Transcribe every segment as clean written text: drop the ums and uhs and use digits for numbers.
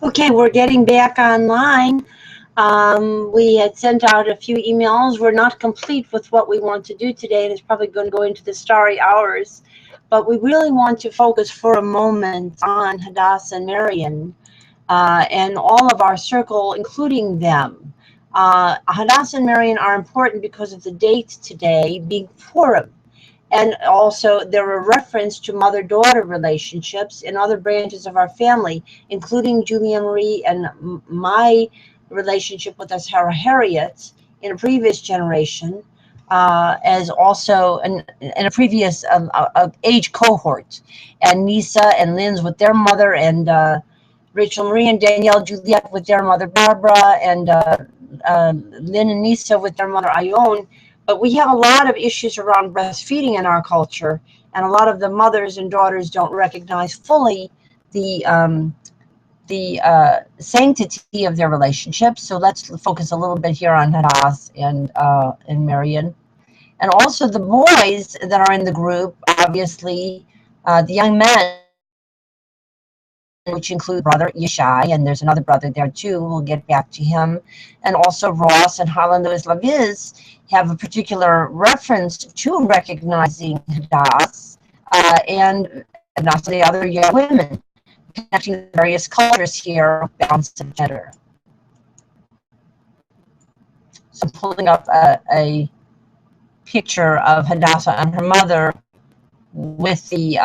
Okay, we're getting back online. We had sent out a few emails. We're not complete with what we want to do today, and it's probably going to go into the starry hours. But we really want to focus for a moment on Hadassah and Marian and all of our circle, including them. Hadassah and Marian are important because of the date today being Purim. And also, they're a reference to mother-daughter relationships in other branches of our family, including Julia Marie and my relationship with us Hearingsz in a previous generation, as also in a previous age cohort, and Nisa and Lynn's with their mother, and Rachel Marie and Danielle Juliet with their mother Barbara, and Lynn and Nisa with their mother Ione. But we have a lot of issues around breastfeeding in our culture, and a lot of the mothers and daughters don't recognize fully the sanctity of their relationships. So let's focus a little bit here on Hadass and Marian. And also the boys that are in the group, obviously, the young men, which include brother Yishai, and there's another brother there too, we'll get back to him, and also Ross and Harlan Lewis Laviz have a particular reference to recognizing Hadass and also the other young women, connecting the various cultures here, balance and gender. So I'm pulling up a picture of Hadassah and her mother with the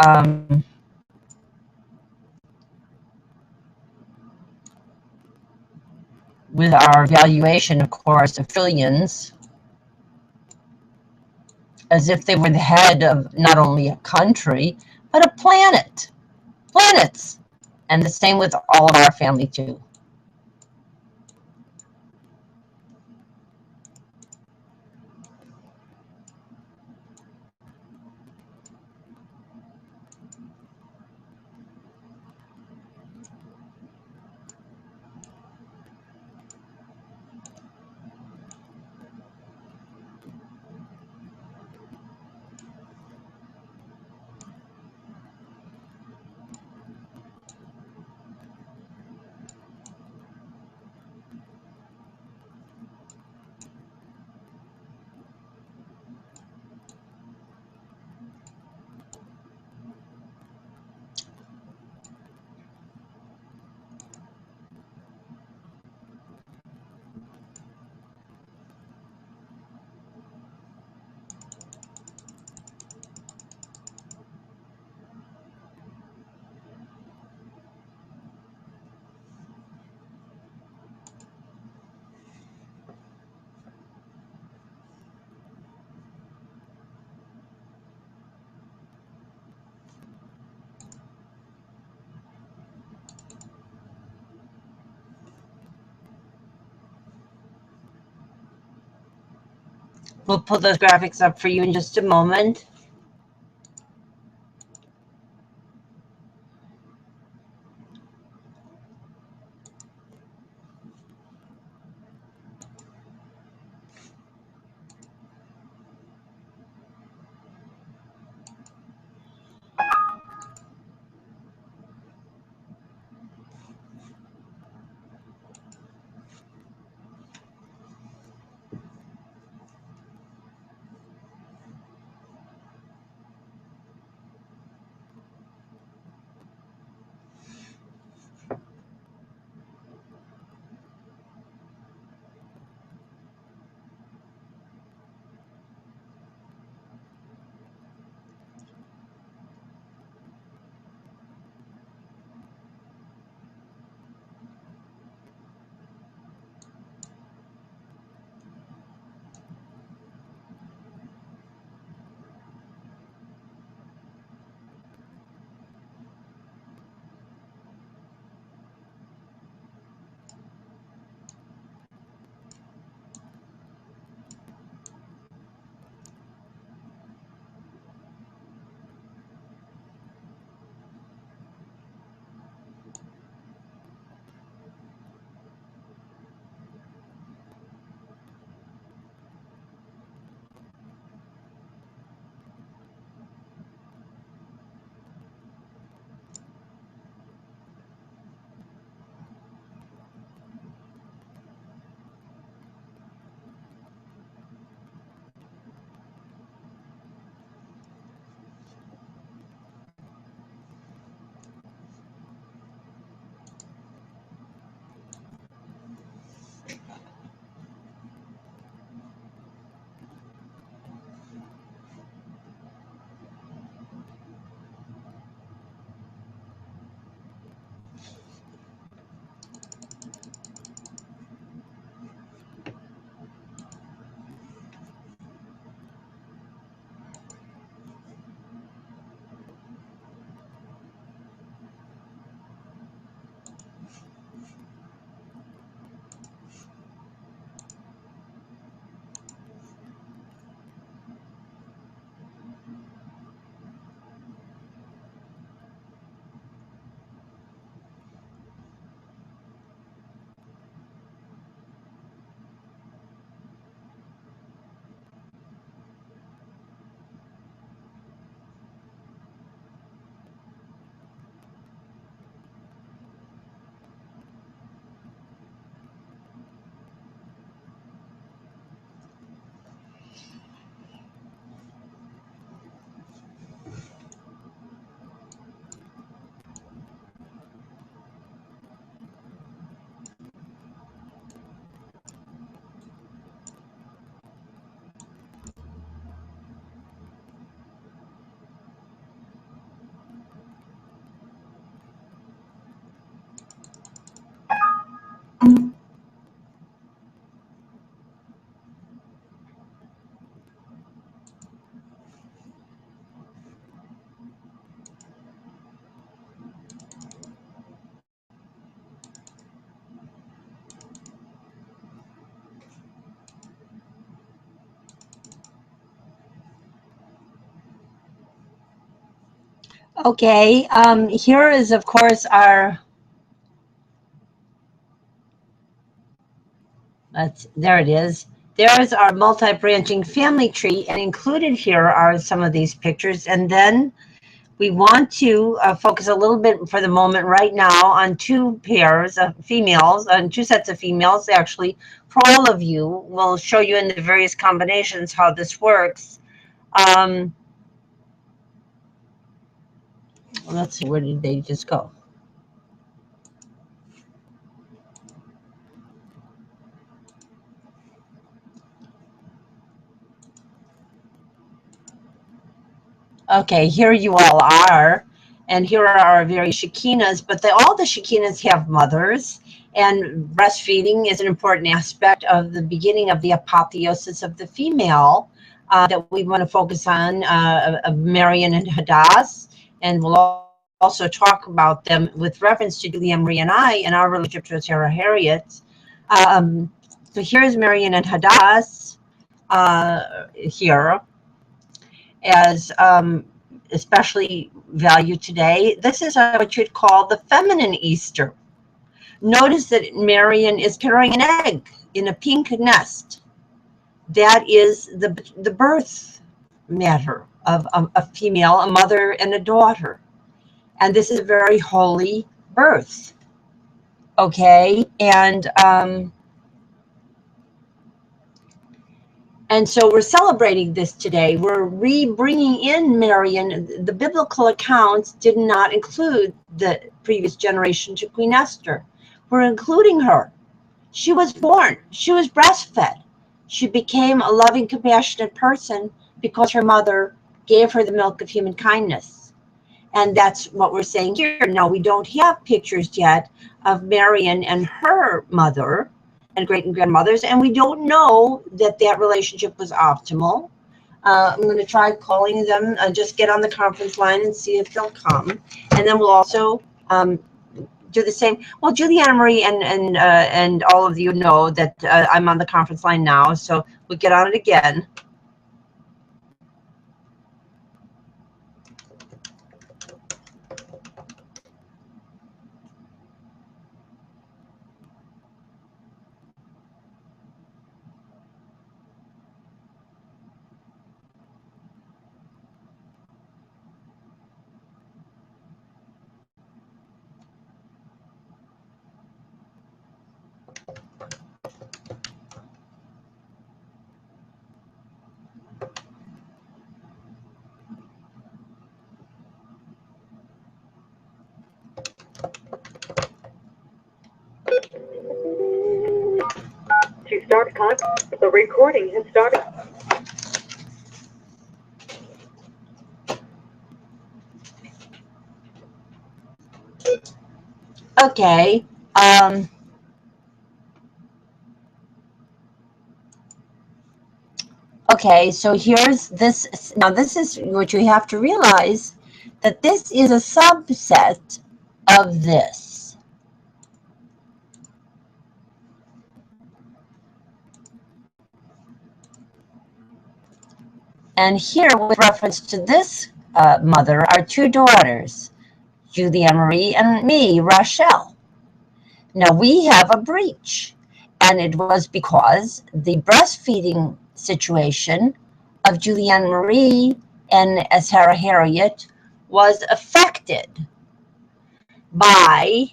with our valuation, of course, of trillions, as if they were the head of not only a country, but a planet, planets. And the same with all of our family, too. We'll put those graphics up for you in just a moment. Okay, here is, of course, our, there it is. There's our multi-branching family tree, and included here are some of these pictures. And then we want to focus a little bit for the moment right now on two pairs of females, on two sets of females, actually, for all of you. We'll show you in the various combinations how this works. Let's see, where did they just go? Okay, here you all are, and here are our various Shekinahs, but all the Shekinahs have mothers, and breastfeeding is an important aspect of the beginning of the apotheosis of the female that we want to focus on, of Marian and Hadass, and we'll also talk about them with reference to Julia Marie and I and our relationship to Sarah Harriet. So here's Marian and Hadass here, as especially valued today. This is what you'd call the feminine Easter. Notice that Marian is carrying an egg in a pink nest. That is the birth matter of a female, a mother and a daughter. And this is a very holy birth. Okay, and so we're celebrating this today. We're bringing in Marian. The biblical accounts did not include the previous generation to Queen Esther. We're including her. She was born. She was breastfed. She became a loving, compassionate person because her mother gave her the milk of human kindness. And that's what we're saying here. Now, we don't have pictures yet of Marian and her mother and great and grandmothers, and we don't know that that relationship was optimal. I'm going to try calling them, just get on the conference line and see if they'll come, and then we'll also do the same. Well, Juliana Marie and all of you know that I'm on the conference line now, so we'll get on it again. To start contact, the recording has started. Okay. Okay, so here's this. Now, this is what you have to realize, that this is a subset of this. And here, with reference to this mother, are two daughters, Julia Marie and me, Rochelle. Now, we have a breach, and it was because the breastfeeding situation of Julianne Marie and Sarah Harriet was affected by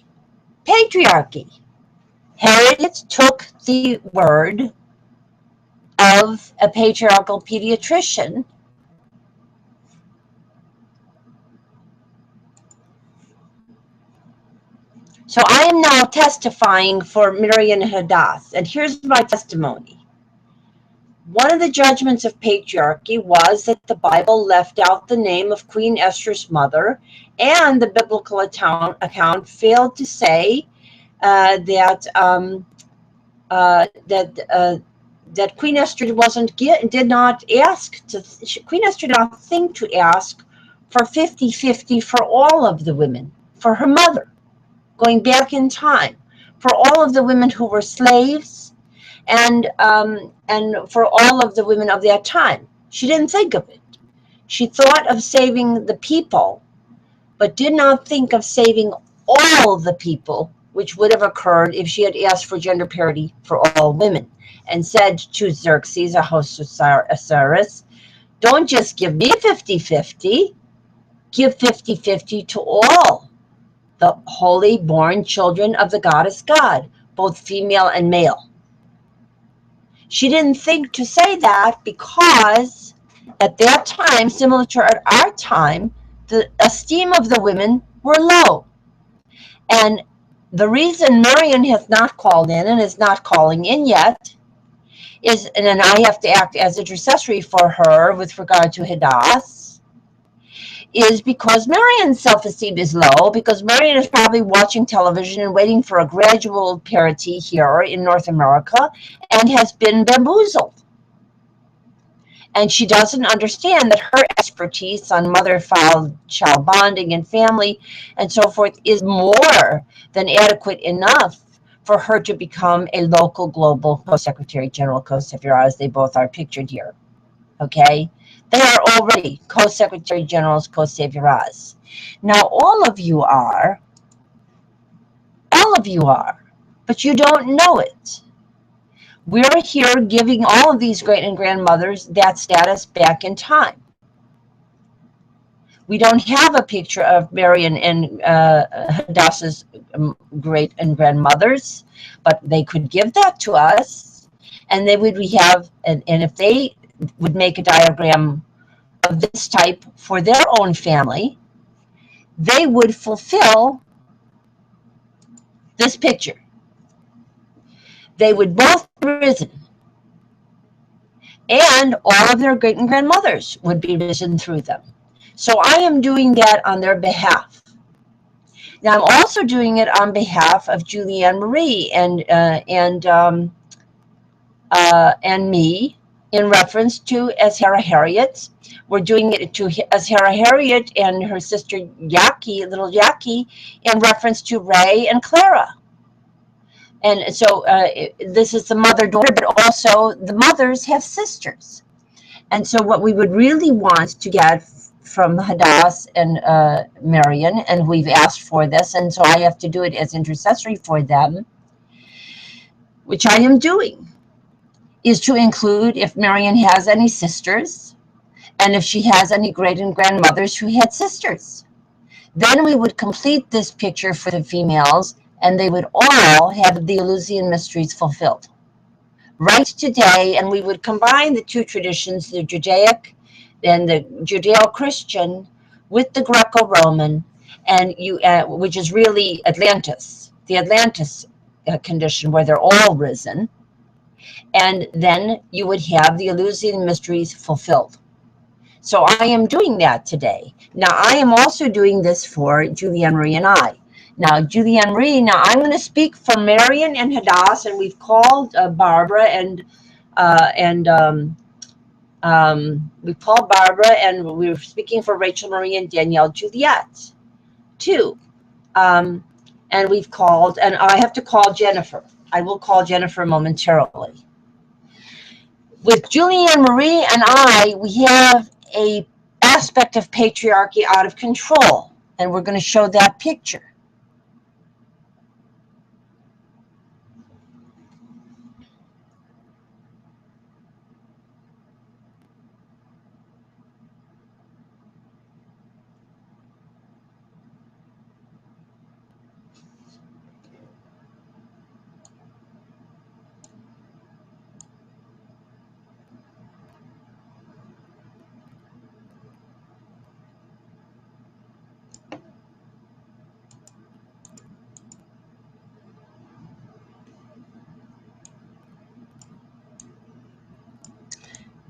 patriarchy. Harriet took the word of a patriarchal pediatrician So I am now testifying for Miriam Hadass, and here's my testimony. One of the judgments of patriarchy was that the Bible left out the name of Queen Esther's mother, and the biblical account failed to say that Queen Esther did not think to ask for 50-50 for all of the women, for her mother, going back in time, for all of the women who were slaves, and for all of the women of that time. She didn't think of it. She thought of saving the people but did not think of saving all the people, which would have occurred if she had asked for gender parity for all women, and said to Xerxes, Ahasuerus, don't just give me 50-50, give 50-50 to all the holy born children of the goddess God, both female and male. She didn't think to say that because at that time, similar to at our time, the esteem of the women were low. And the reason Marian has not called in and is not calling in yet is, and then I have to act as intercessory for her with regard to Hadass, is because Marian's self-esteem is low, because Marian is probably watching television and waiting for a gradual parity here in North America and has been bamboozled. And she doesn't understand that her expertise on mother-child bonding and family and so forth is more than adequate enough for her to become a local global co-secretary general, co-secretary, they both are pictured here. Okay? They are already co-secretary generals, co-saviors. Now, all of you are, but you don't know it. We're here giving all of these great and grandmothers that status back in time. We don't have a picture of Marian and Hadass's great and grandmothers, but they could give that to us, and they would and if they would make a diagram of this type for their own family, they would fulfill this picture. They would both be risen, and all of their great and grandmothers would be risen through them. So I am doing that on their behalf. Now I'm also doing it on behalf of Julianne Marie and me in reference to Ezra Harriet. We're doing it to Ezra Harriet and her sister Yaki, little Yaki, in reference to Ray and Clara. And so this is the mother-daughter, but also the mothers have sisters. And so what we would really want to get from Hadass and Marian, and we've asked for this, and so I have to do it as intercessory for them, which I am doing, is to include if Marian has any sisters, and if she has any great and grandmothers who had sisters. Then we would complete this picture for the females, and they would all have the Eleusinian mysteries fulfilled right today, and we would combine the two traditions, the Judaic and the Judeo-Christian, with the Greco-Roman, and which is really Atlantis, the Atlantis condition where they're all risen, and then you would have the Eleusinian mysteries fulfilled. So I am doing that today. Now I am also doing this for Julianne Marie and I. Now, Julianne Marie, now I'm going to speak for Marian and Hadass, and we've called Barbara we've called Barbara, and we're speaking for Rachel Marie and Danielle Juliet, too. And we've called, and I have to call Jennifer. I will call Jennifer momentarily. With Julianne Marie and I, we have a aspect of patriarchy out of control, and we're going to show that picture.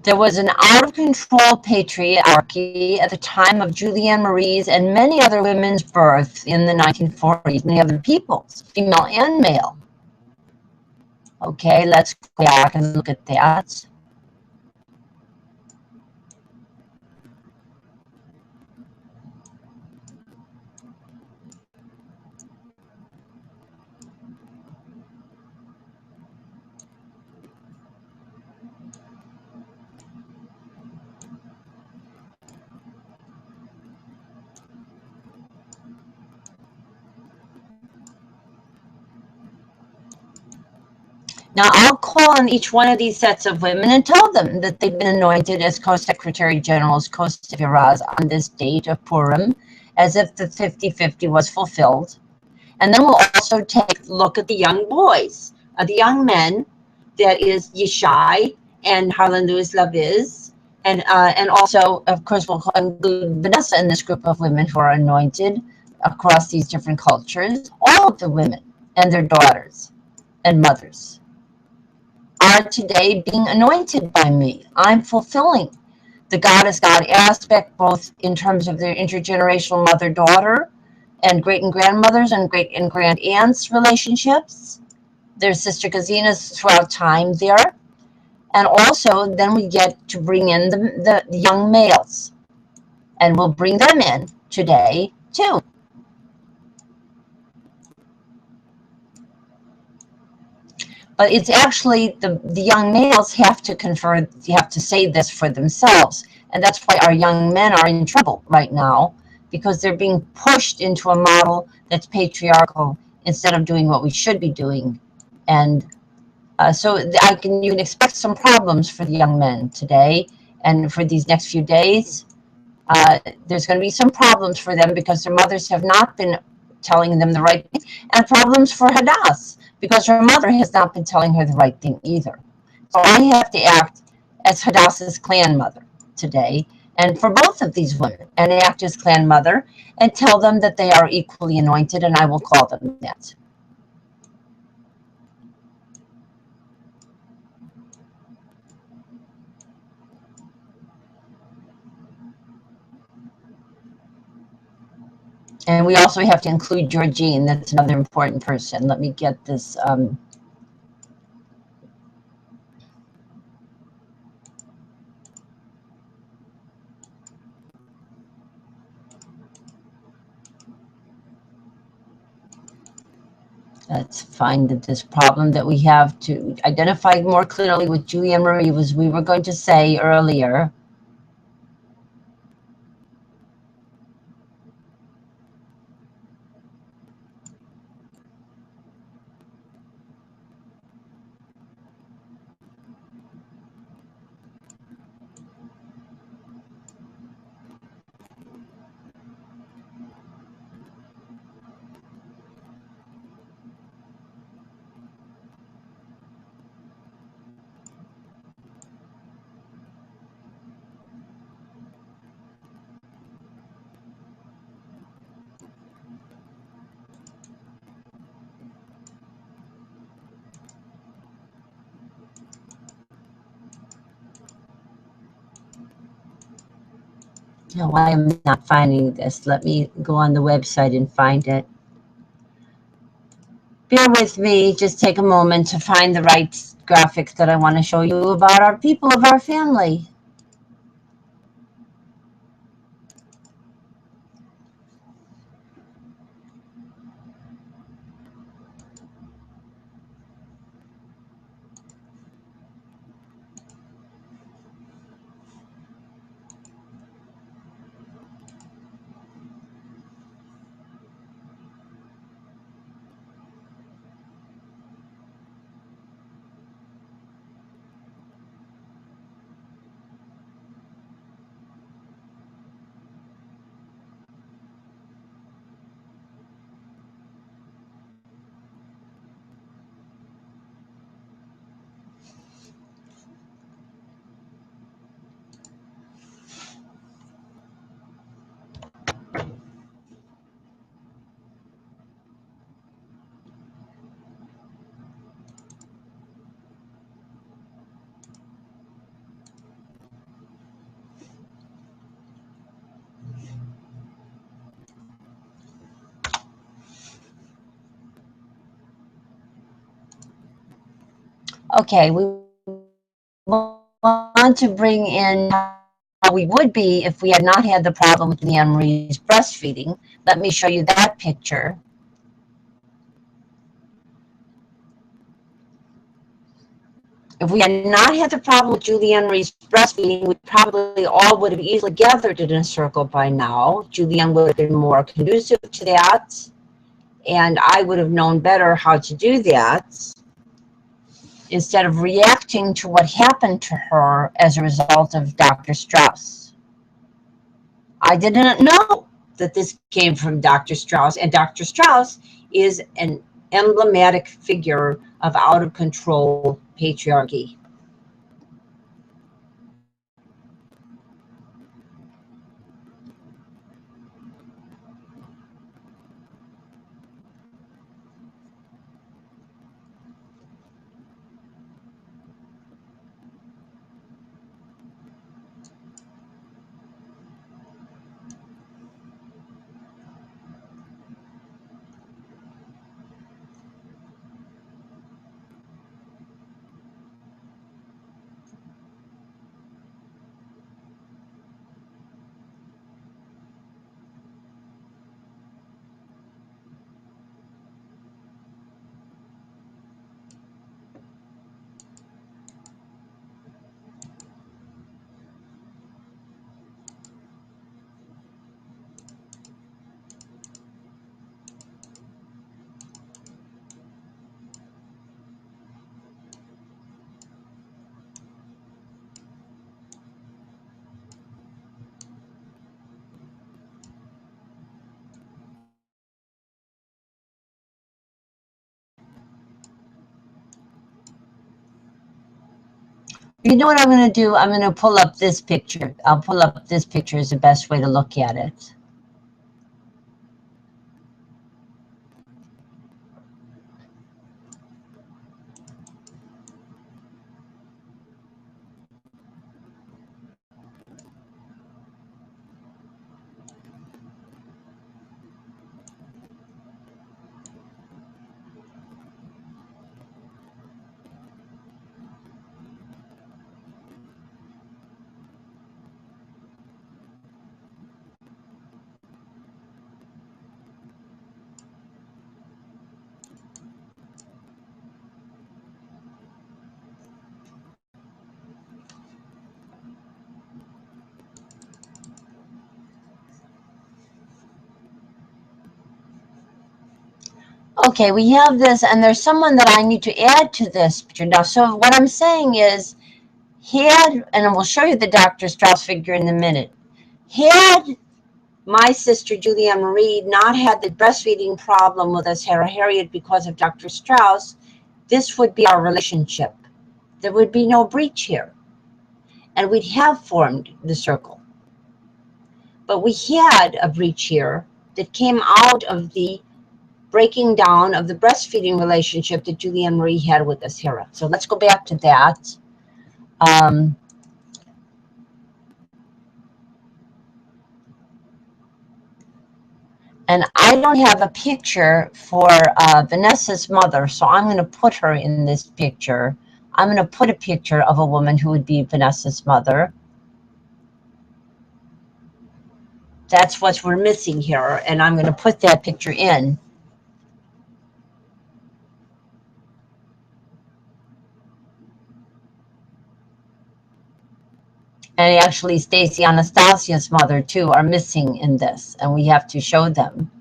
There was an out-of-control patriarchy at the time of Julianne Marie's and many other women's birth in the 1940s, many other people's, female and male. Okay, let's go back and look at that. Now, I'll call on each one of these sets of women and tell them that they've been anointed as Co-Secretary Generals, Co-Sefiras on this date of Purim, as if the 50-50 was fulfilled. And then we'll also take a look at the young boys, the young men, that is Yishai and Harlan Lewis Laviz. And also, of course, we'll include Vanessa in this group of women who are anointed across these different cultures. All of the women and their daughters and mothers are today being anointed by me. I'm fulfilling the goddess God aspect, both in terms of their intergenerational mother-daughter and great and grandmothers and great and grand aunts relationships, their sister Gazinas throughout time there. And also then we get to bring in the young males, and we'll bring them in today too. But it's actually the young males have to confer, you have to say this for themselves. And that's why our young men are in trouble right now, because they're being pushed into a model that's patriarchal instead of doing what we should be doing. And so you can expect some problems for the young men today and for these next few days. There's going to be some problems for them because their mothers have not been telling them the right thing, and problems for Hadass because her mother has not been telling her the right thing either. So I have to act as Hadass's clan mother today, and for both of these women, and act as clan mother and tell them that they are equally anointed, and I will call them that. And we also have to include Georgine. That's another important person. Let me get this. Let's find this problem that we have to identify more clearly with Julianne Marie, was we were going to say earlier. Now, why am I not finding this? Let me go on the website and find it. Bear with me, just take a moment to find the right graphic that I want to show you about our people of our family. Okay, we want to bring in how we would be if we had not had the problem with Julianne Marie's breastfeeding. Let me show you that picture. If we had not had the problem with Julianne Marie's breastfeeding, we probably all would have easily gathered in a circle by now. Julianne would have been more conducive to that, and I would have known better how to do that. instead of reacting to what happened to her as a result of Dr. Strauss. I didn't know that this came from Dr. Strauss, and Dr. Strauss is an emblematic figure of out-of-control patriarchy. You know what I'm going to do? I'm going to pull up this picture. I'll pull up this picture as the best way to look at it. Okay, we have this, and there's someone that I need to add to this picture. Now, so what I'm saying is, and we'll show you the Dr. Strauss figure in a minute, had my sister Julianne Marie not had the breastfeeding problem with us, Sarah Harriet, because of Dr. Strauss, this would be our relationship. There would be no breach here, and we'd have formed the circle. But we had a breach here that came out of the breaking down of the breastfeeding relationship that Julianne Marie had with us, Sarah. So let's go back to that. And I don't have a picture for Vanessa's mother, so I'm going to put her in this picture. I'm going to put a picture of a woman who would be Vanessa's mother. That's what we're missing here, and I'm going to put that picture in. And actually, Stacy and Anastasia's mother, too, are missing in this, and we have to show them.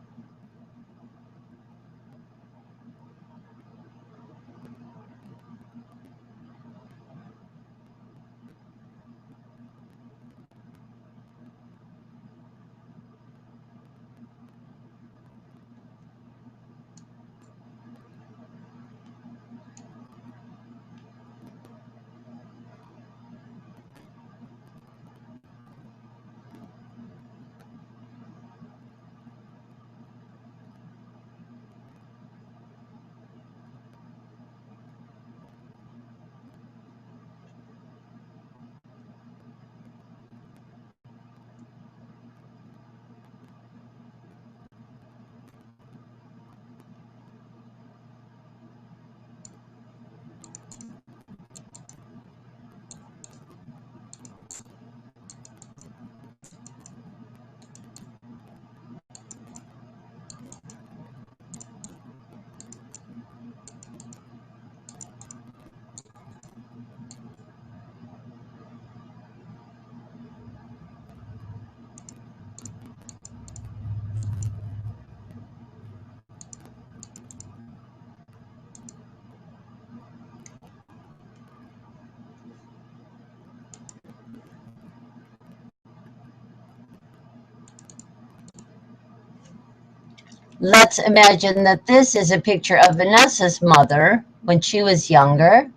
let's imagine that this is a picture of Vanessa's mother when she was younger.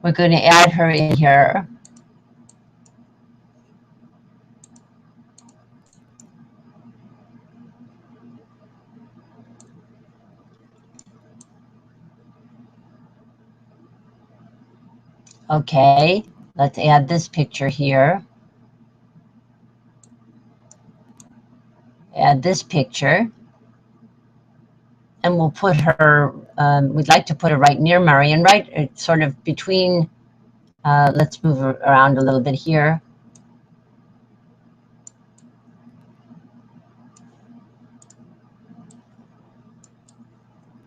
We're going to add her in here. Okay, let's add this picture here. Add this picture. And we'll put her, we'd like to put her right near Marion, right sort of between, let's move her around a little bit here.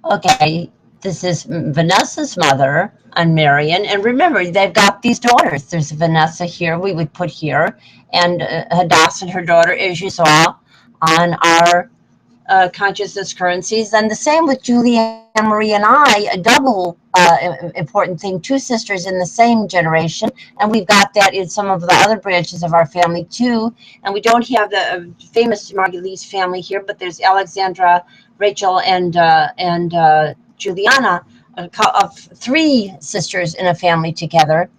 Okay, this is Vanessa's mother and Marion, and remember, they've got these daughters. There's Vanessa here, we would put here, and Hadassah and her daughter, as you saw on our consciousness currencies. And the same with Julie, Anne Marie, and I, a double important thing, two sisters in the same generation, and we've got that in some of the other branches of our family too. And we don't have the famous Margie Lee's family here, but there's Alexandra, Rachel, and Juliana, of three sisters in a family together.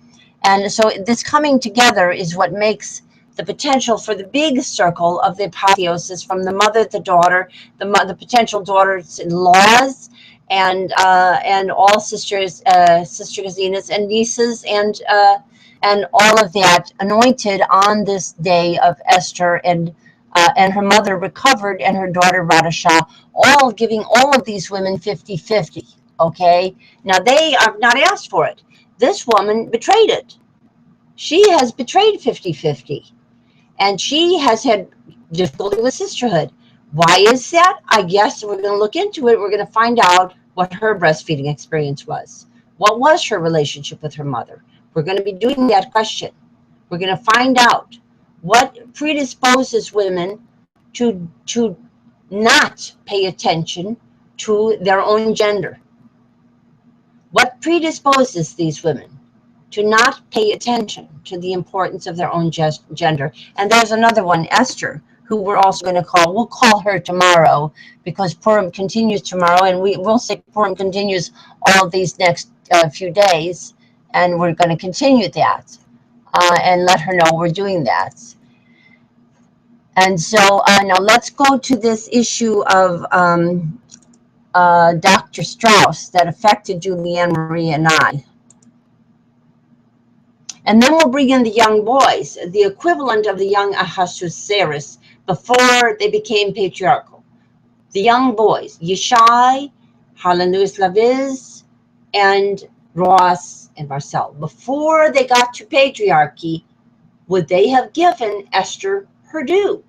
And so this coming together is what makes the potential for the big circle of the apotheosis, from the mother, the daughter, the potential daughters-in-laws, and all sisters, sister cousines and nieces, and all of that anointed on this day of Esther, and her mother recovered, and her daughter Radasha, all giving all of these women 50-50. Okay, now they have not asked for it. This woman betrayed it. She has betrayed 50-50. And she has had difficulty with sisterhood. Why is that? I guess we're going to look into it. We're going to find out what her breastfeeding experience was. What was her relationship with her mother? We're going to be doing that question. We're going to find out what predisposes women to not pay attention to their own gender. What predisposes these women to not pay attention to the importance of their own gender? And there's another one, Esther, who we're also going to call. We'll call her tomorrow, because Purim continues tomorrow, and we'll say Purim continues all these next few days, and we're going to continue that and let her know we're doing that. And so now let's go to this issue of Dr. Strauss that affected Julianne Marie and I. And then we'll bring in the young boys, the equivalent of the young Ahasuerus before they became patriarchal. The young boys, Yishai, Halanus Laviz, and Ross and Marcel. Before they got to patriarchy, would they have given Esther her due?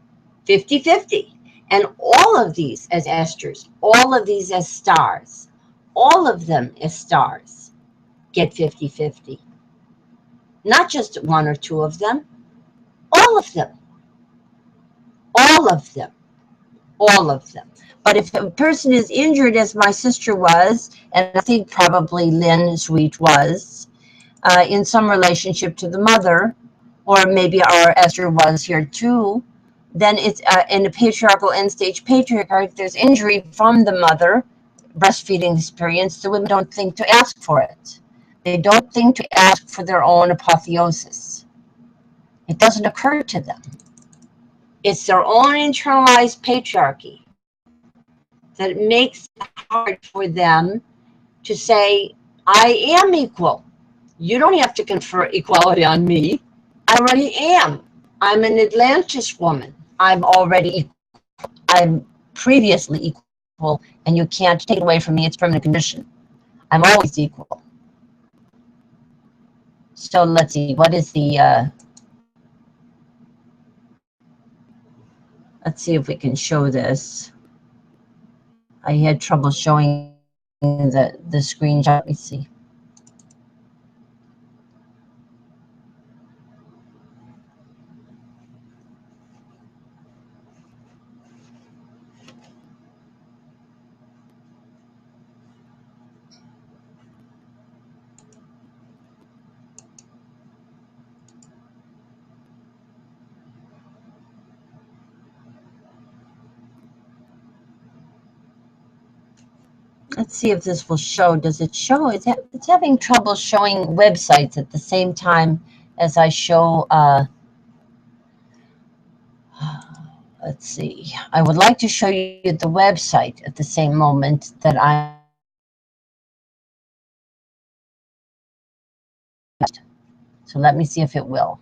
50-50. And all of these as Esthers, all of these as stars, all of them as stars get 50-50. Not just one or two of them, all of them, all of them, all of them. But if a person is injured, as my sister was, and I think probably Lynn Sweet was, in some relationship to the mother, or maybe our Esther was here too, then it's in a patriarchal end-stage patriarchy, if there's injury from the mother, breastfeeding experience, the women don't think to ask for it. They don't think to ask for their own apotheosis. It doesn't occur to them. It's their own internalized patriarchy that makes it hard for them to say, I am equal. You don't have to confer equality on me. I already am. I'm an Atlantis woman. I'm already equal. I'm previously equal, and you can't take it away from me. It's permanent condition. I'm always equal. So let's see, what is the, let's see if we can show this. I had trouble showing the screenshot. Let me see. Let's see if this will show. Does it show? It's having trouble showing websites at the same time as I show. Let's see. I would like to show you the website at the same moment that I. So let me see if it will.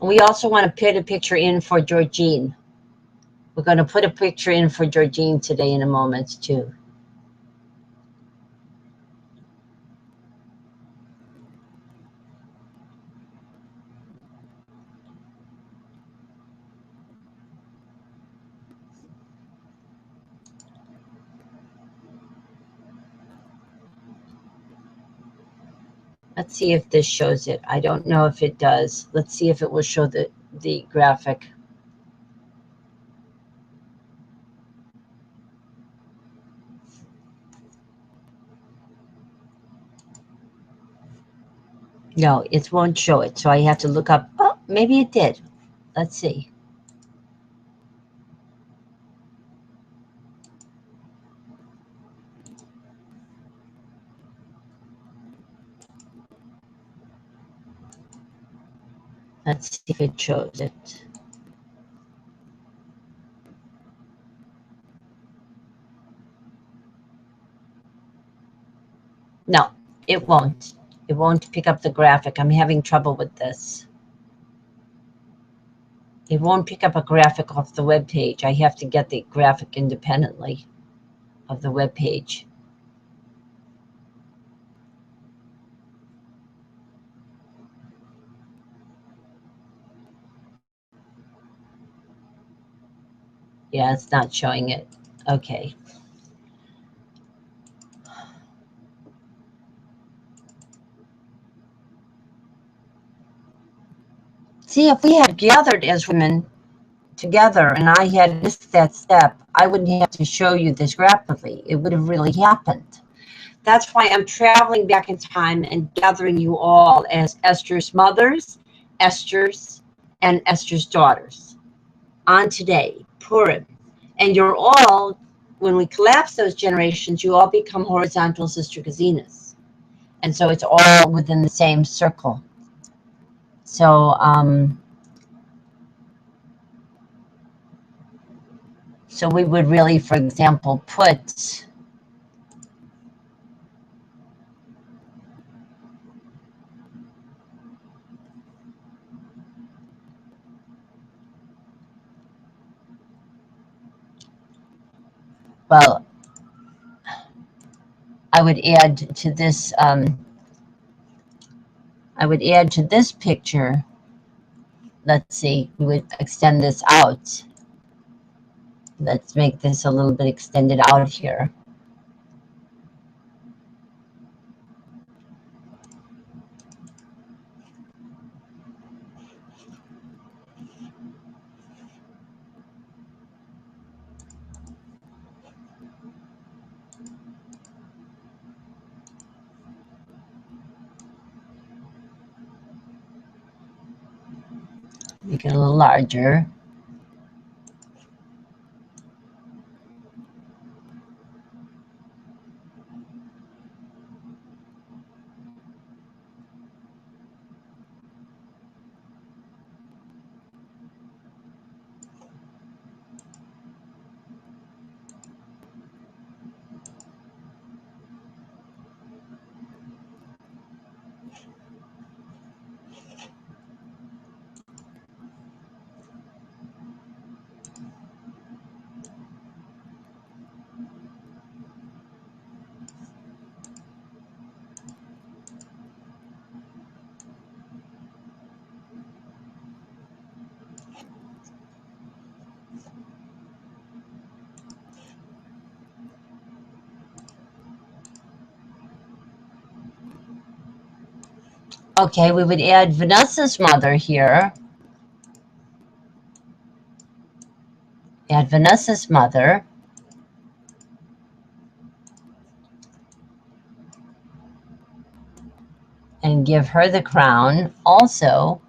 We also want to put a picture in for Georgine. We're going to put a picture in for Georgine today in a moment, too. Let's see if this shows it. I don't know if it does. Let's see if it will show the graphic. No, it won't show it, so I have to look up. Oh, maybe it did. Let's see. Let's see if it shows it. No, it won't. It won't pick up the graphic. I'm having trouble with this. It won't pick up a graphic off the web page. I have to get the graphic independently of the web page. Yeah, it's not showing it. Okay. See, if we had gathered as women together and I had missed that step, I wouldn't have to show you this rapidly. It would have really happened. That's why I'm traveling back in time and gathering you all as Esther's mothers, Esther's, and Esther's daughters on today, Purim. And you're all, when we collapse those generations, you all become horizontal sister Kazinas. And so it's all within the same circle. So, so we would really, for example, put well, I would add to this. I would add to this picture. Let's see. We would extend this out. Let's make this a little bit extended out here. Make it a little larger. Okay, we would add Vanessa's mother here. Add Vanessa's mother. And give her the crown also.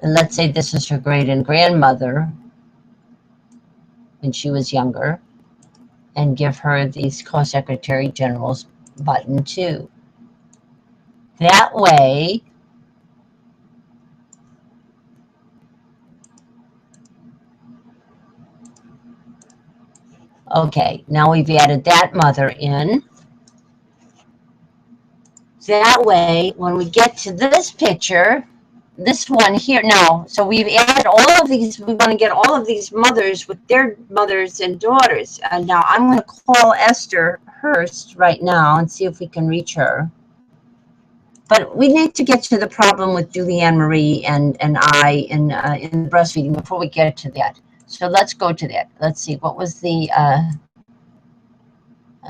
And let's say this is her great and grandmother when she was younger, and give her these co-secretary general's button too. That way, okay, now we've added that mother in. That way, when we get to this picture, this one here, no, so we've added all of these, we want to get all of these mothers with their mothers and daughters. And now I'm going to call Esther Hurst right now and see if we can reach her. But we need to get to the problem with Julianne Marie and I in breastfeeding before we get to that. So let's go to that. Let's see, what was the,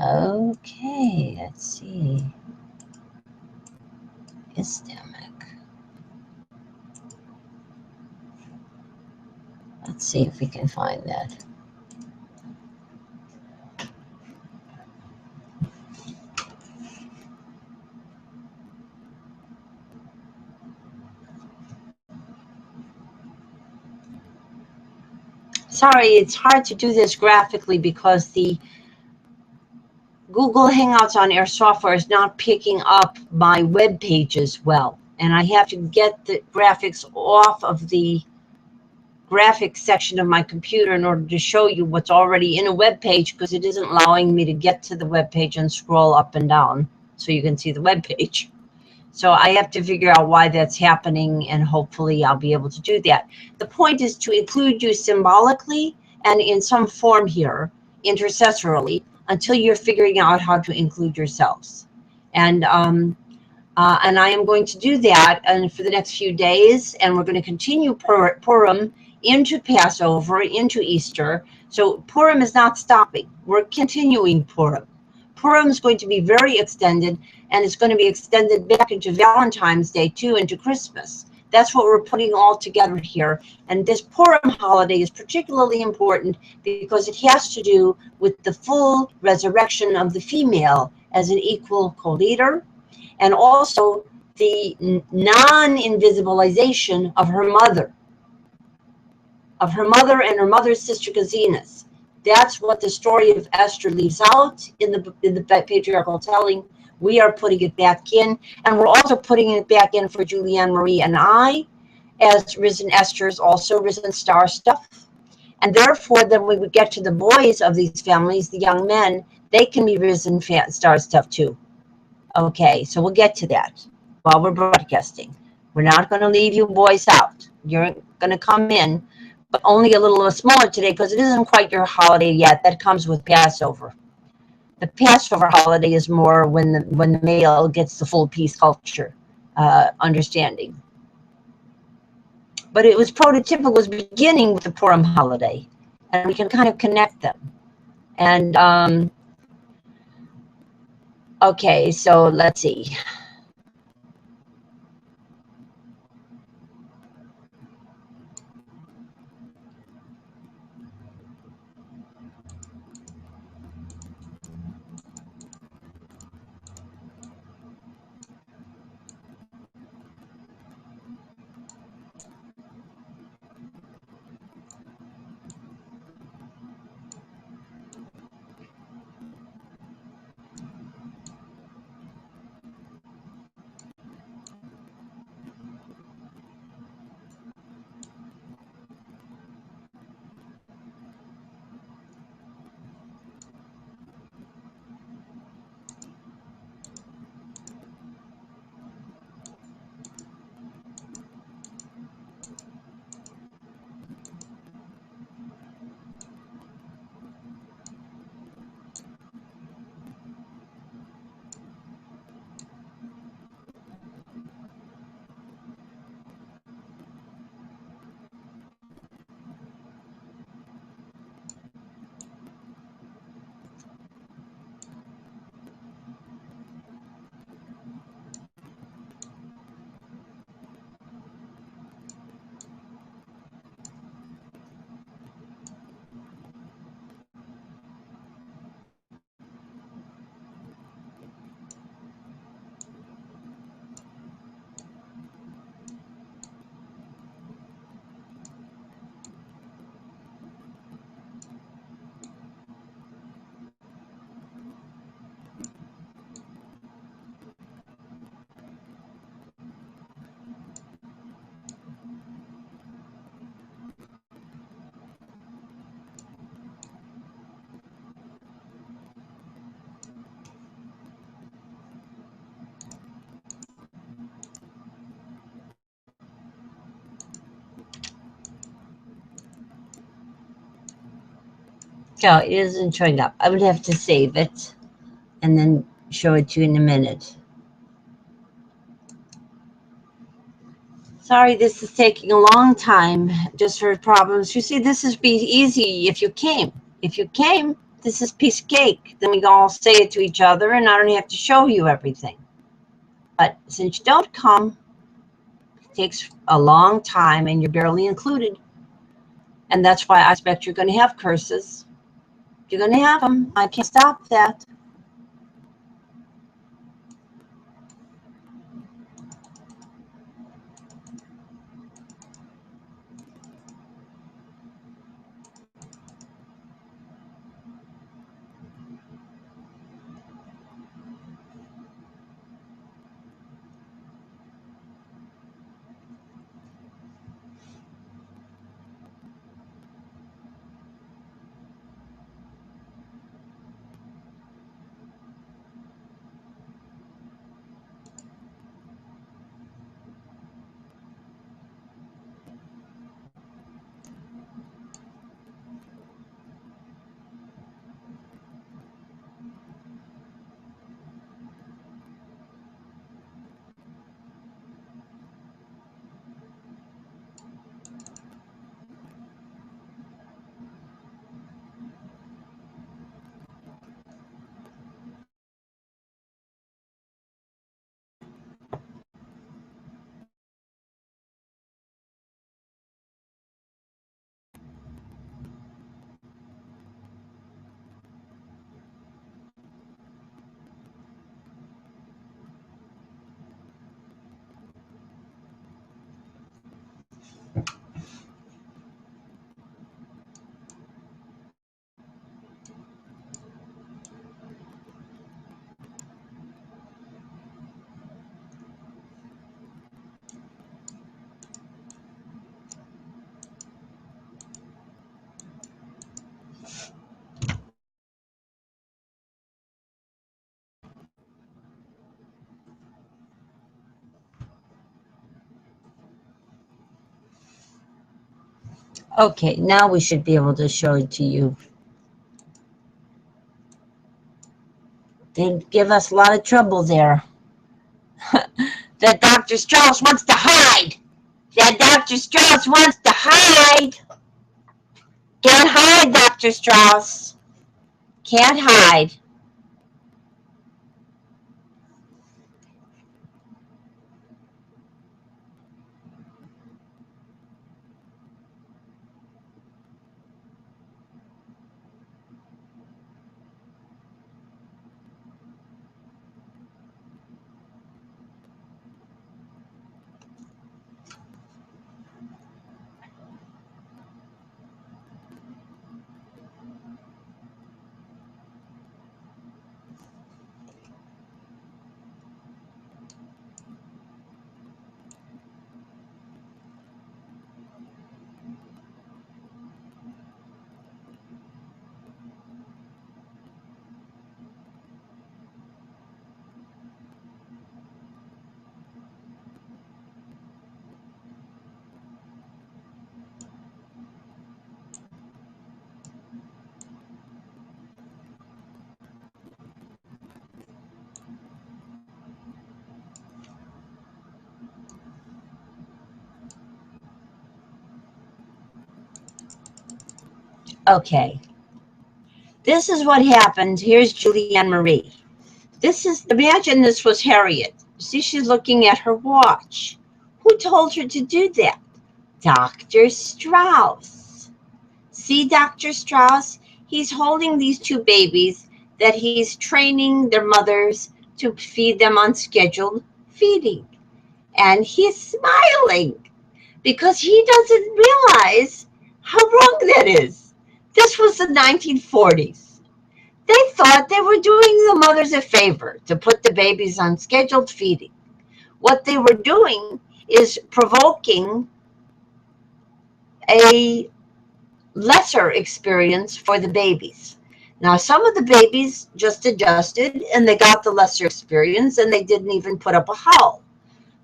okay, let's see. Istemic. Let's see if we can find that. Sorry, it's hard to do this graphically because the Google Hangouts on Air software is not picking up my web pages well. And I have to get the graphics off of the graphics section of my computer in order to show you what's already in a web page, because it isn't allowing me to get to the web page and scroll up and down so you can see the web page. So I have to figure out why that's happening, and hopefully I'll be able to do that. The point is to include you symbolically and in some form here, intercessorily, until you're figuring out how to include yourselves. And I am going to do that and for the next few days, and we're going to continue Purim into Passover, into Easter. So Purim is not stopping. We're continuing Purim. Purim is going to be very extended, and it's going to be extended back into Valentine's Day too, into Christmas. That's what we're putting all together here. And this Purim holiday is particularly important because it has to do with the full resurrection of the female as an equal co-leader, and also the non-invisibilization of her mother and her mother's sister Kazinas. That's what the story of Esther leaves out in the patriarchal telling. We are putting it back in, and we're also putting it back in for Julianne Marie and I, as Risen Esther's also Risen Star stuff. And therefore, then we would get to the boys of these families, the young men, they can be Risen Star stuff too. Okay, so we'll get to that while we're broadcasting. We're not going to leave you boys out. You're going to come in, but only a little smaller today because it isn't quite your holiday yet. That comes with Passover. The Passover holiday is more when the male gets the full peace culture understanding. But it was prototypical, was beginning with the Purim holiday, and we can kind of connect them. And okay, so let's see. Oh, it isn't showing up. I would have to save it and then show it to you in a minute. Sorry, this is taking a long time just for problems. You see, this is be easy if you came. If you came, this is piece of cake. Then we can all say it to each other and I don't have to show you everything. But since you don't come, it takes a long time and you're barely included. And that's why I expect you're going to have curses. You're going to have them. I can't stop that. Okay, now we should be able to show it to you. They give us a lot of trouble there. That Dr. Strauss wants to hide. That Dr. Strauss wants to hide. Can't hide, Dr. Strauss. Can't hide. Okay. This is what happened. Here's Julianne Marie. This is, imagine this was Harriet. See, she's looking at her watch. Who told her to do that? Dr. Strauss. See, Dr. Strauss? He's holding these two babies that he's training their mothers to feed them on scheduled feeding. And he's smiling because he doesn't realize how wrong that is. This was the 1940s. They thought they were doing the mothers a favor to put the babies on scheduled feeding. What they were doing is provoking a lesser experience for the babies. Now, some of the babies just adjusted and they got the lesser experience and they didn't even put up a howl.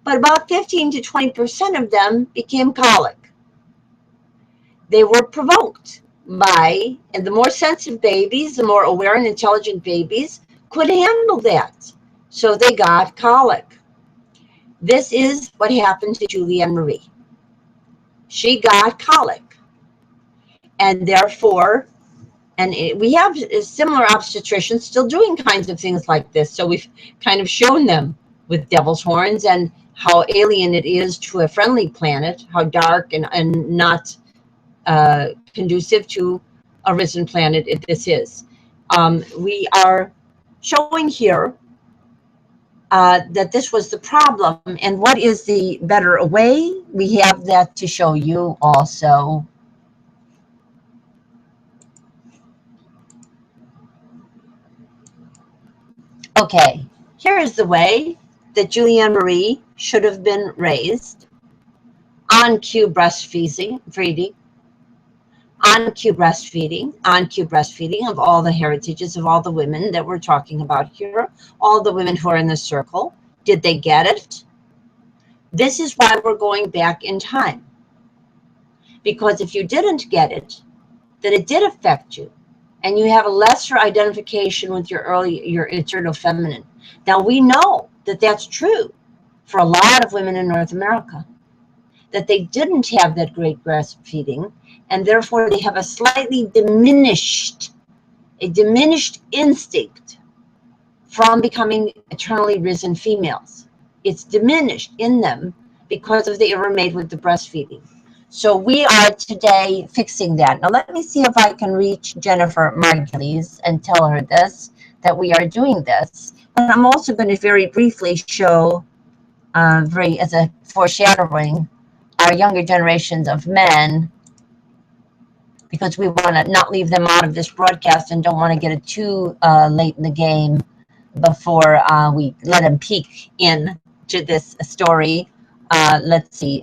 But about 15 to 20% of them became colic. They were provoked. and the more sensitive babies, the more aware and intelligent babies could handle that. So they got colic. This is what happened to Julianne Marie. She got colic. And therefore, we have similar obstetricians still doing kinds of things like this. So we've kind of shown them with devil's horns and how alien it is to a friendly planet, how dark and not conducive to a risen planet this is. We are showing here that this was the problem, and what is the better way? We have that to show you also. Okay, here is the way that Julianne Marie should have been raised. On cue breastfeeding, on cue breastfeeding of all the heritages of all the women that we're talking about here, all the women who are in the circle. Did they get it? This is why we're going back in time. Because if you didn't get it, then it did affect you. And you have a lesser identification with your eternal feminine. Now we know that that's true for a lot of women in North America, that they didn't have that great breastfeeding, and therefore they have a slightly diminished instinct from becoming eternally risen females. It's diminished in them because of the error made with the breastfeeding. So we are today fixing that. Now let me see if I can reach Jennifer Margulies and tell her this, that we are doing this. And I'm also going to very briefly show, as a foreshadowing, our younger generations of men, because we want to not leave them out of this broadcast and don't want to get it too late in the game before we let them peek into this story. Let's see.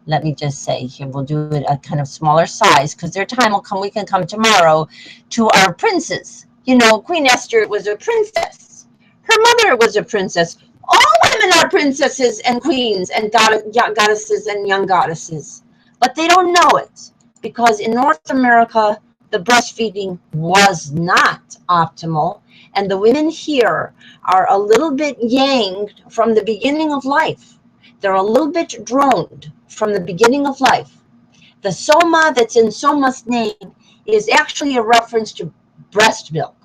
Let me just say here, we'll do it a kind of smaller size because their time will come. We can come tomorrow to our princes. You know, Queen Esther was a princess. Her mother was a princess. All women are princesses and queens and goddesses and young goddesses. But they don't know it because in North America, the breastfeeding was not optimal. And the women here are a little bit yanged from the beginning of life. They're a little bit droned from the beginning of life. The soma that's in soma's name is actually a reference to breast milk.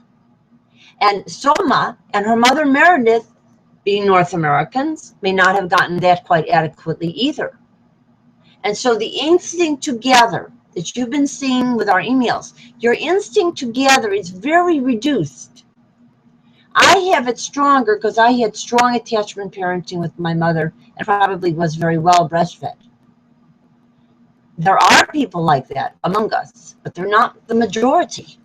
And Soma and her mother Meredith, being North Americans, may not have gotten that quite adequately either. And so the instinct to gather that you've been seeing with our emails, your instinct to gather is very reduced. I have it stronger because I had strong attachment parenting with my mother and probably was very well breastfed. There are people like that among us, but they're not the majority.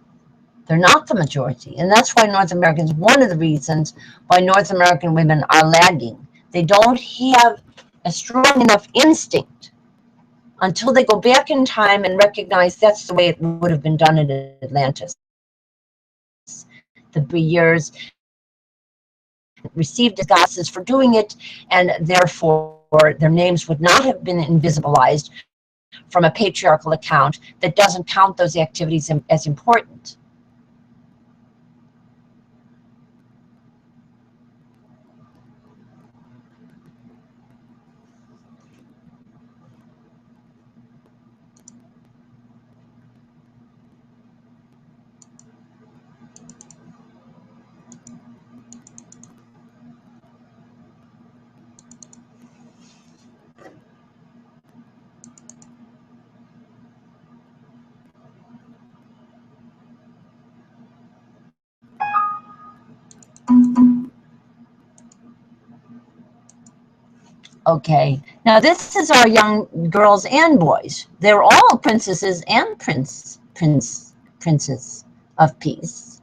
They're not the majority. And that's why North Americans, one of the reasons why North American women are lagging. They don't have a strong enough instinct until they go back in time and recognize that's the way it would have been done in Atlantis. The years received as goddesses for doing it, and therefore their names would not have been invisibilized from a patriarchal account that doesn't count those activities as important. Okay, now this is our young girls and boys. They're all princesses and princes of peace.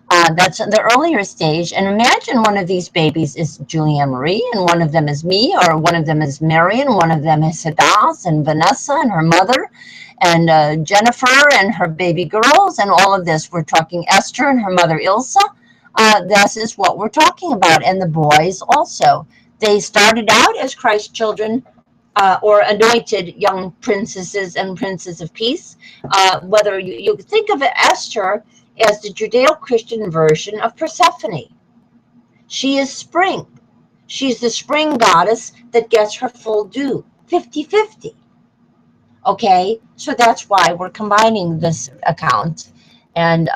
That's the earlier stage. And imagine one of these babies is Julianne Marie, and one of them is me, or one of them is Marion, one of them is Hadass and Vanessa and her mother, and Jennifer and her baby girls, and all of this. We're talking Esther and her mother Ilsa. This is what we're talking about. And the boys also. They started out as Christ children or anointed young princesses and princes of peace. Whether you think of Esther as the Judeo-Christian version of Persephone. She is spring. She's the spring goddess that gets her full due, 50-50. Okay, so that's why we're combining this account, and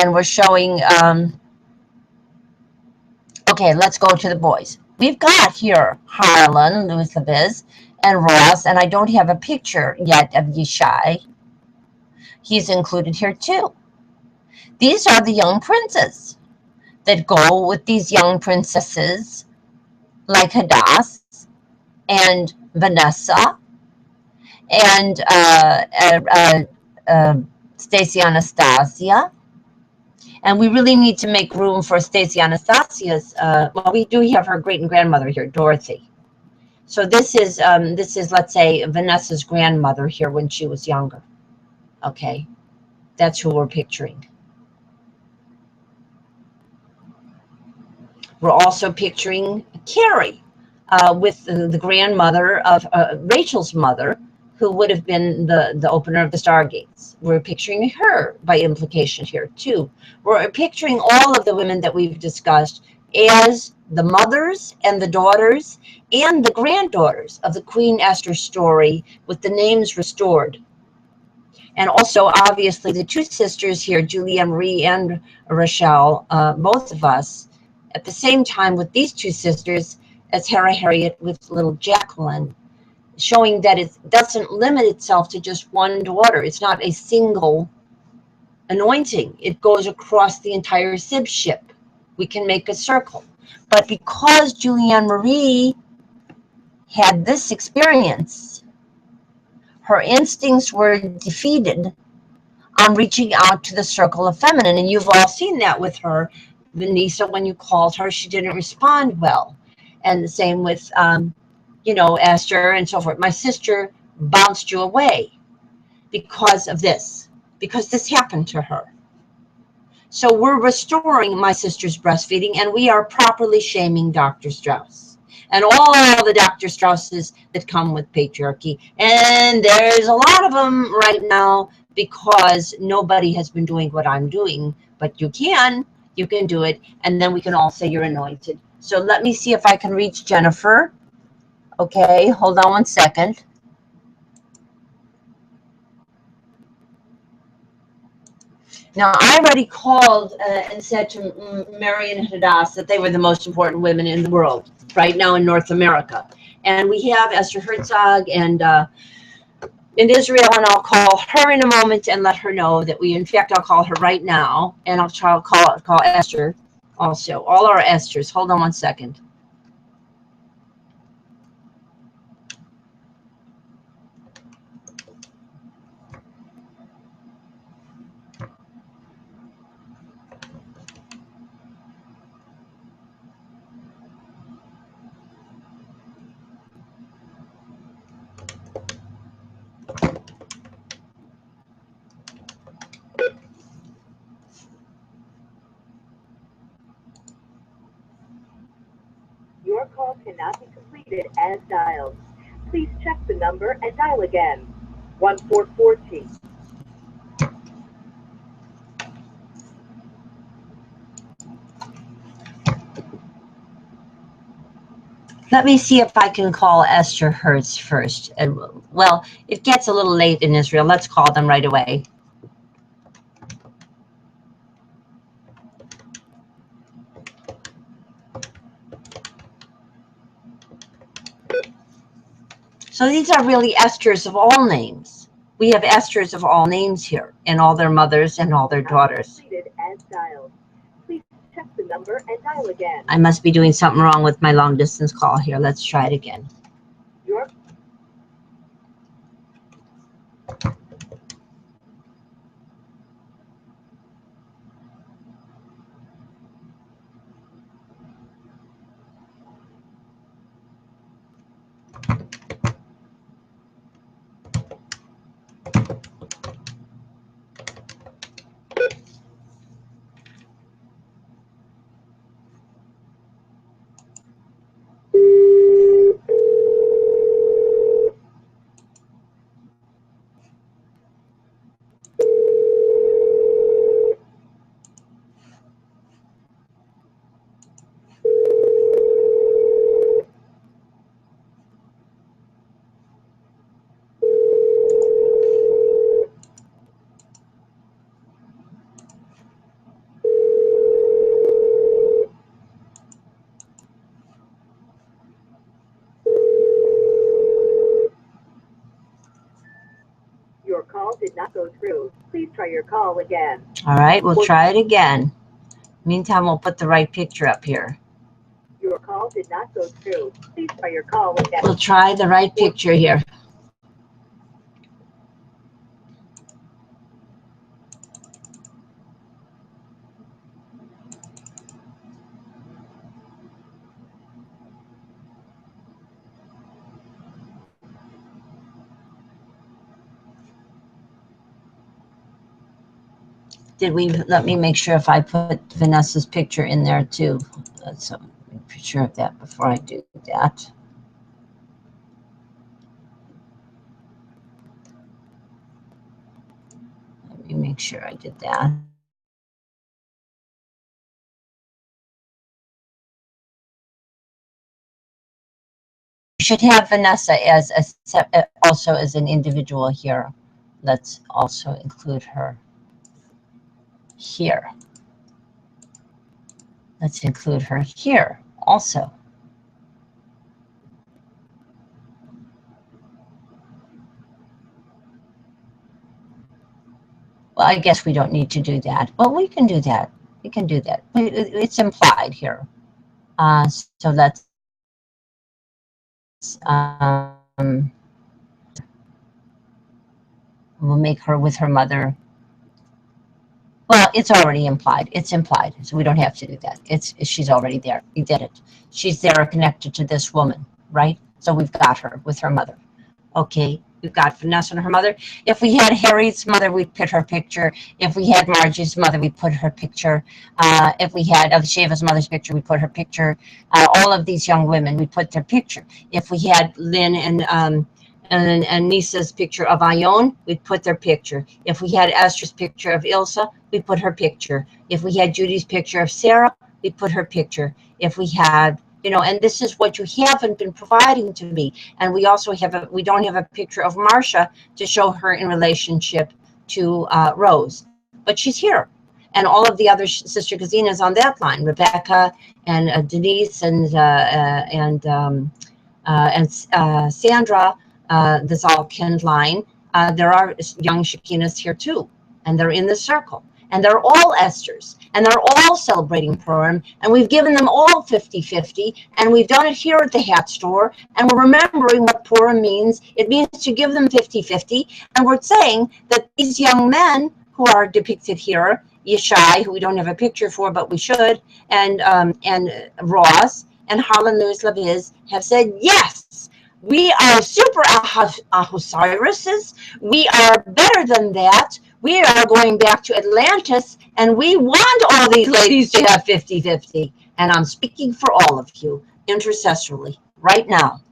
we're showing. Okay, let's go to the boys. We've got here Harlan, Leaszt, and Ross, and I don't have a picture yet of Yishai. He's included here too. These are the young princes that go with these young princesses like Hadass and Vanessa and Stacy Anastasia. And we really need to make room for Stacy Anastasia's, well, we do have her great-grandmother here, Dorothy. So this is, let's say, Vanessa's grandmother here when she was younger. Okay, that's who we're picturing. We're also picturing Carrie with the grandmother of Rachel's mother, who would have been the opener of the Stargates. We're picturing her by implication here too. We're picturing all of the women that we've discussed as the mothers and the daughters and the granddaughters of the Queen Esther story with the names restored. And also, obviously, the two sisters here, Julia Marie and Rochelle, both of us, at the same time with these two sisters as Hera Harriet with little Jacqueline, showing that it doesn't limit itself to just one daughter. It's not a single anointing. It goes across the entire sibship. We can make a circle. But because Julianne Marie had this experience, her instincts were defeated on reaching out to the circle of feminine. And you've all seen that with her. Vanessa, when you called her, she didn't respond well. And the same with, you know, Esther and so forth. My sister bounced you away because of this, because this happened to her. So we're restoring my sister's breastfeeding, and we are properly shaming Dr. Strauss and all the Dr. Strausses that come with patriarchy. And there's a lot of them right now because nobody has been doing what I'm doing, but you can do it, and then we can all say you're anointed. So let me see if I can reach Jennifer. Okay, hold on one second. Now, I already called and said to Mary and Hadass that they were the most important women in the world right now in North America. And we have Esther Herzog and in Israel, and I'll call her in a moment and let her know that we, in fact, I'll call her right now, and I'll try to call Esther also. All our Esthers. Hold on one second. Your call cannot be completed as dialed. Please check the number and dial again. 1440. Let me see if I can call Esther Hertz first. And well, it gets a little late in Israel. Let's call them right away. So these are really Esthers of all names. We have Esthers of all names here, and all their mothers and all their daughters. As dialed. Please check the number and dial again. I must be doing something wrong with my long distance call here. Let's try it again. Your go through. Please try your call again. All right, we'll try it again. Meantime, we'll put the right picture up here. Your call did not go through. Please try your call again. We'll try the right picture here. Let me make sure if I put Vanessa's picture in there too. Let's be sure of that before I do that. Let me make sure I did that. You should have Vanessa as also as an individual here. Let's also include her here. Let's include her here also. Well, I guess we don't need to do that. Well, we can do that. We can do that. It's implied here. So let's we'll make her with her mother. Well, it's already implied. It's implied, so we don't have to do that. She's already there. We did it. She's there connected to this woman, right? So we've got her with her mother. Okay, we've got Vanessa and her mother. If we had Harry's mother, we'd put her picture. If we had Margie's mother, we'd put her picture. If we had Sheva's mother's picture, we put her picture. All of these young women, we put their picture. If we had Lynn and Nisa's picture of Ione, we'd put their picture. If we had Esther's picture of Ilsa, we put her picture. If we had Judy's picture of Sarah, we put her picture. If we had, you know, and this is what you haven't been providing to me. And we also have we don't have a picture of Marcia to show her in relationship to Rose, but she's here. And all of the other Sister Kazinas on that line, Rebecca and Denise and Sandra, the Zalkind line. There are young Shekinahs here too, and they're in the circle. And they're all Esthers, and they're all celebrating Purim, and we've given them all 50-50, and we've done it here at the hat store, and we're remembering what Purim means. It means to give them 50-50, and we're saying that these young men who are depicted here, Yeshai, who we don't have a picture for, but we should, and Ross and Harlan Lewis have said, yes, we are super Ahasueruses. We are better than that. We are going back to Atlantis, and we want all these ladies to have 50-50. And I'm speaking for all of you intercessorily right now.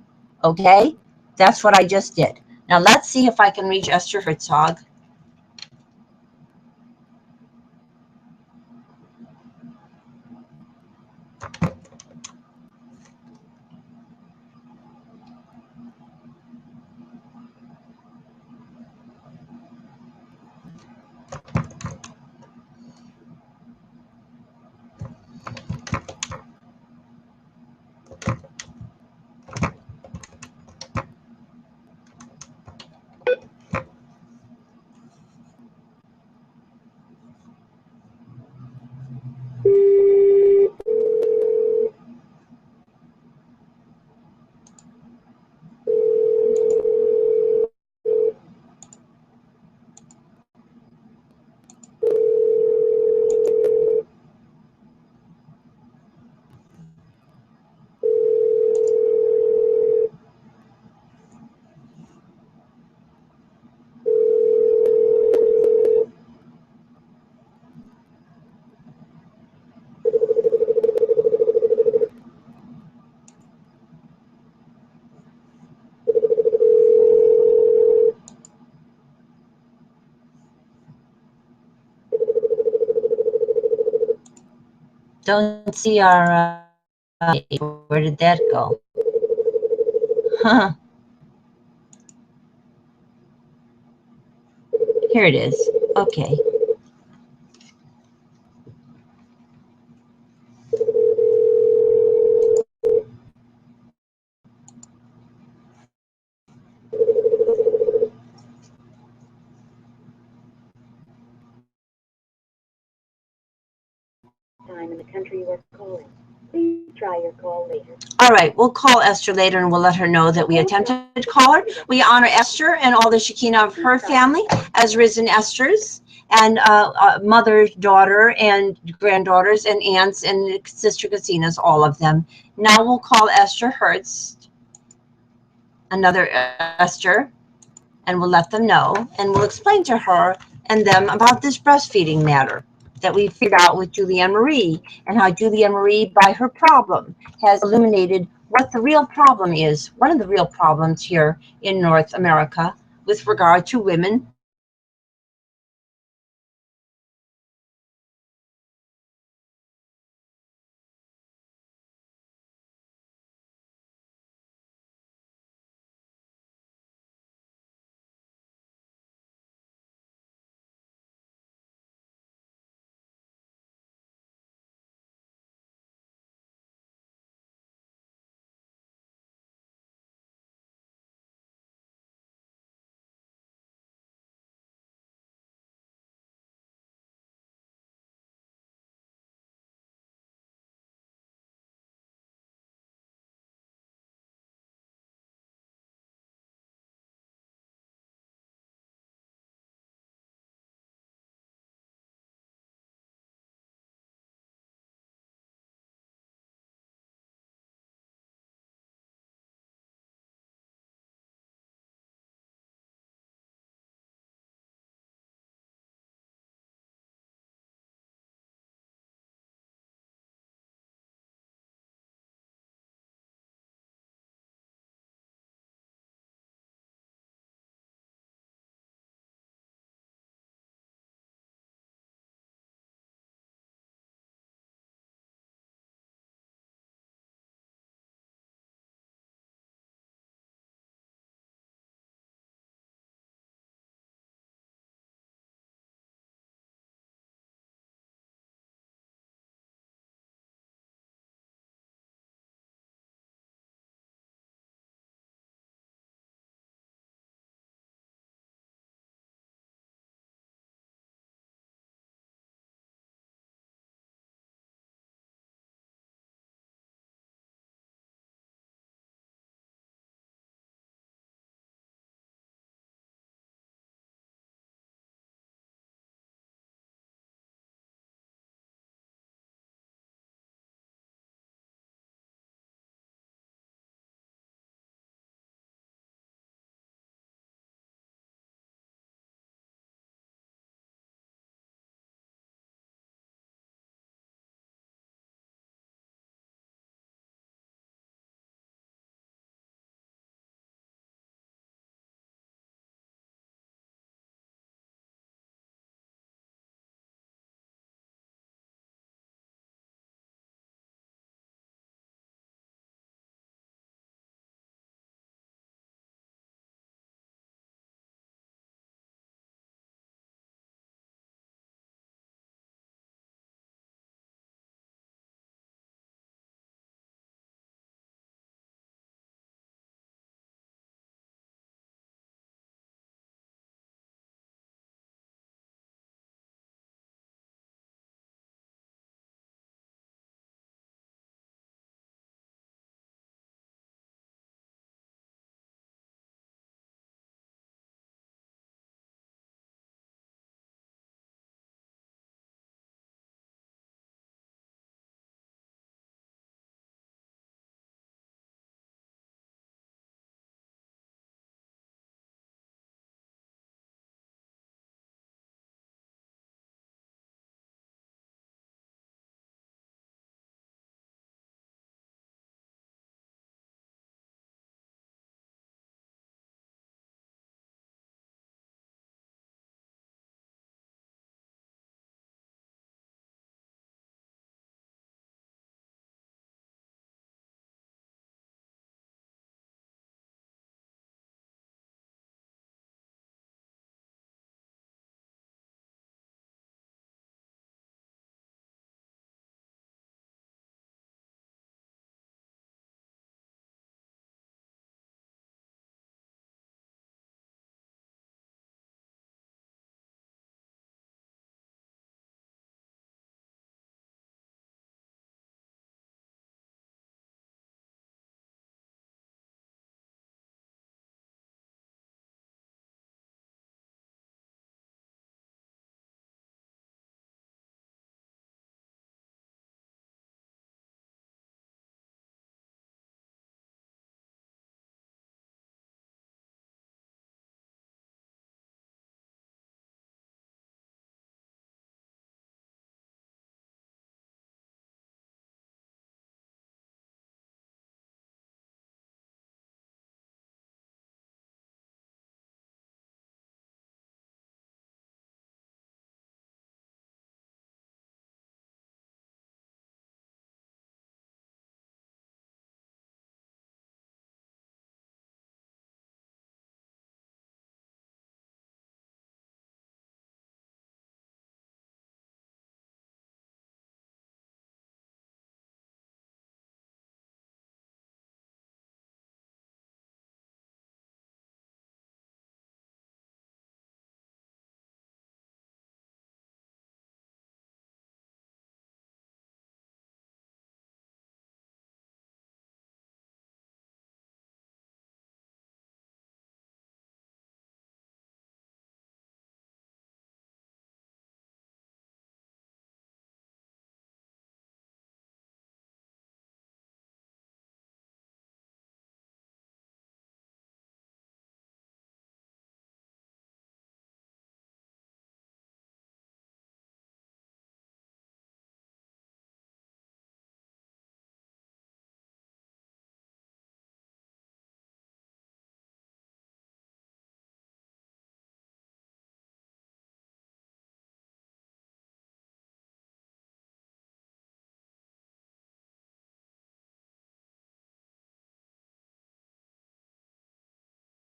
Okay? That's what I just did. Now let's see if I can reach Esther Herzog. Don't see our, where did that go? Huh. Here it is. Okay. calling. Please try your call later. All right, we'll call Esther later and we'll let her know that we attempted to call her. We honor Esther and all the Shekinah of her family as risen Esthers, and mother, daughter, and granddaughters, and aunts, and Sister Casinas, all of them. Now we'll call Esther Hearingsz, another Esther, and we'll let them know, and we'll explain to her and them about this breastfeeding matter that we figured out with Julianne Marie, and how Julianne Marie, by her problem, has illuminated what the real problem is, one of the real problems here in North America with regard to women